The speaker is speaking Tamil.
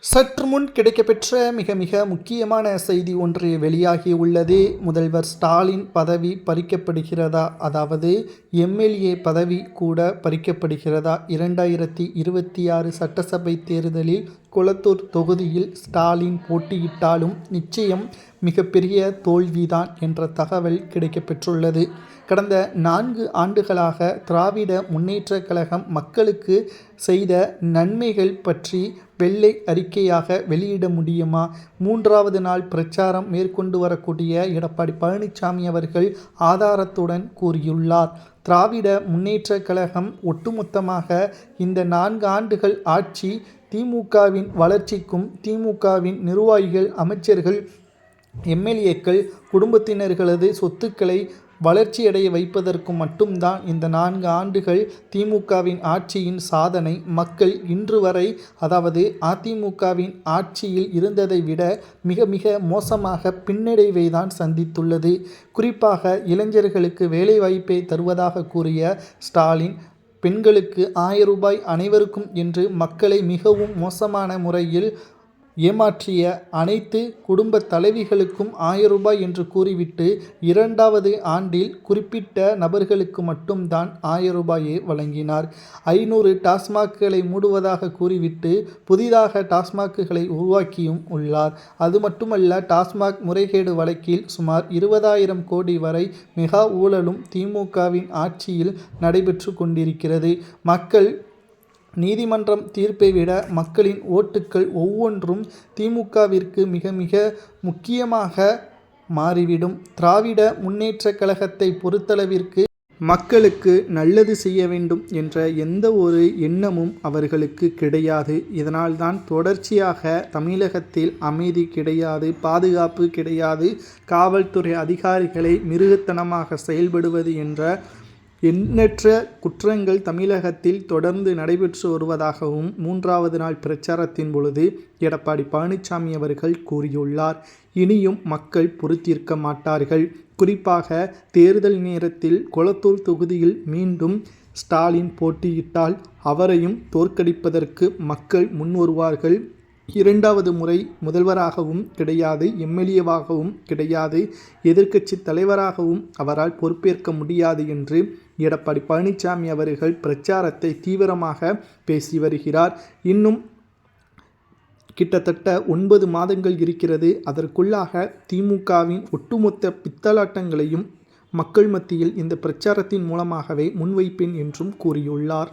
சற்று முன் கிடைக்கப்பெற்ற மிக மிக முக்கியமான செய்தி ஒன்று வெளியாகி உள்ளது. முதல்வர் ஸ்டாலின் பதவி பறிக்கப்படுகிறதா, அதாவது எம்எல்ஏ பதவி கூட பறிக்கப்படுகிறதா? 2026 சட்டசபை தேர்தலில் கொளத்தூர் தொகுதியில் ஸ்டாலின் போட்டியிட்டாலும் நிச்சயம் மிகப்பெரிய தோல்விதான் என்ற தகவல் கிடைக்கப்பெற்றுள்ளது. கடந்த 4 ஆண்டுகளாக திராவிட முன்னேற்ற கழகம் மக்களுக்கு செய்த நன்மைகள் பற்றி வெள்ளை அறிக்கையாக வெளியிட முடியுமா? 3வது நாள் பிரச்சாரம் மேற்கொண்டு வரக்கூடிய எடப்பாடி பழனிசாமி அவர்கள் ஆதாரத்துடன் கூறியுள்ளார். திராவிட முன்னேற்ற கழகம் ஒட்டுமொத்தமாக இந்த 4 ஆண்டுகள் ஆட்சி திமுகவின் வளர்ச்சிக்கும், திமுகவின் நிர்வாகிகள், அமைச்சர்கள், எம்எல்ஏக்கள் குடும்பத்தினர்களது சொத்துக்களை வளர்ச்சியடைய வைப்பதற்கு மட்டும்தான் இந்த 4 ஆண்டுகள் திமுகவின் ஆட்சியின் சாதனை. மக்கள் இன்று வரை, அதாவது அதிமுகவின் ஆட்சியில் இருந்ததை விட மிக மிக மோசமாக பின்னடைவை தான் சந்தித்துள்ளது. குறிப்பாக இளைஞர்களுக்கு வேலைவாய்ப்பை தருவதாக கூறிய ஸ்டாலின், பெண்களுக்கு 1000 ரூபாய் அனைவருக்கும் என்று மக்களை மிகவும் மோசமான முறையில் ஏமாற்றிய அனைத்து குடும்ப தலைவிகளுக்கும் 1000 ரூபாய் என்று கூறிவிட்டு 2வது ஆண்டில் குறிப்பிட்ட நபர்களுக்கு மட்டும்தான் 1000 ரூபாயை வழங்கினார். 500 டாஸ்மாக்குகளை மூடுவதாக கூறிவிட்டு புதிதாக டாஸ்மாக்குகளை உருவாக்கியும் உள்ளார். அது மட்டுமல்ல, டாஸ்மாக் முறைகேடு வழக்கில் சுமார் 20,000 கோடி வரை மெகா ஊழலும் திமுகவின் ஆட்சியில் நடைபெற்று கொண்டிருக்கிறது. மக்கள் நீதிமன்றம் தீர்ப்பை விட மக்களின் ஓட்டுக்கள் ஒவ்வொன்றும் திமுகவிற்கு மிக மிக முக்கியமாக மாறிவிடும். திராவிட முன்னேற்ற கழகத்தை பொறுத்தளவிற்கு மக்களுக்கு நல்லது செய்ய வேண்டும் என்ற எந்த ஒரு எண்ணமும் அவர்களுக்கு கிடையாது. இதனால்தான் தொடர்ச்சியாக தமிழகத்தில் அமைதி கிடையாது, பாதுகாப்பு கிடையாது, காவல்துறை அதிகாரிகளை மிருகத்தனமாக செயல்படுவது என்ற எண்ணற்ற குற்றங்கள் தமிழகத்தில் தொடர்ந்து நடைபெற்று வருவதாகவும் 3வது நாள் பிரச்சாரத்தின் பொழுது எடப்பாடி பழனிசாமி அவர்கள் கூறியுள்ளார். இனியும் மக்கள் பொறுத்திருக்க மாட்டார்கள். குறிப்பாக தேர்தல் நேரத்தில் கொளத்தூர் தொகுதியில் மீண்டும் ஸ்டாலின் போட்டியிட்டால் அவரையும் தோற்கடிப்பதற்கு மக்கள் முன்வருவார்கள். 2வது முறை முதல்வராகவும் கிடையாது, எம்எல்ஏவாகவும் கிடையாது, எதிர்க்கட்சி தலைவராகவும் அவரால் பொறுப்பேற்க முடியாது என்று எடப்பாடி பழனிசாமி அவர்கள் பிரச்சாரத்தை தீவிரமாக பேசி வருகிறார். இன்னும் கிட்டத்தட்ட 9 மாதங்கள் இருக்கிறது. அதற்குள்ளாக திமுகவின் ஒட்டுமொத்த பித்தலாட்டங்களையும் மக்கள் மத்தியில் இந்த பிரச்சாரத்தின் மூலமாகவே முன்வைப்பேன் என்றும் கூறியுள்ளார்.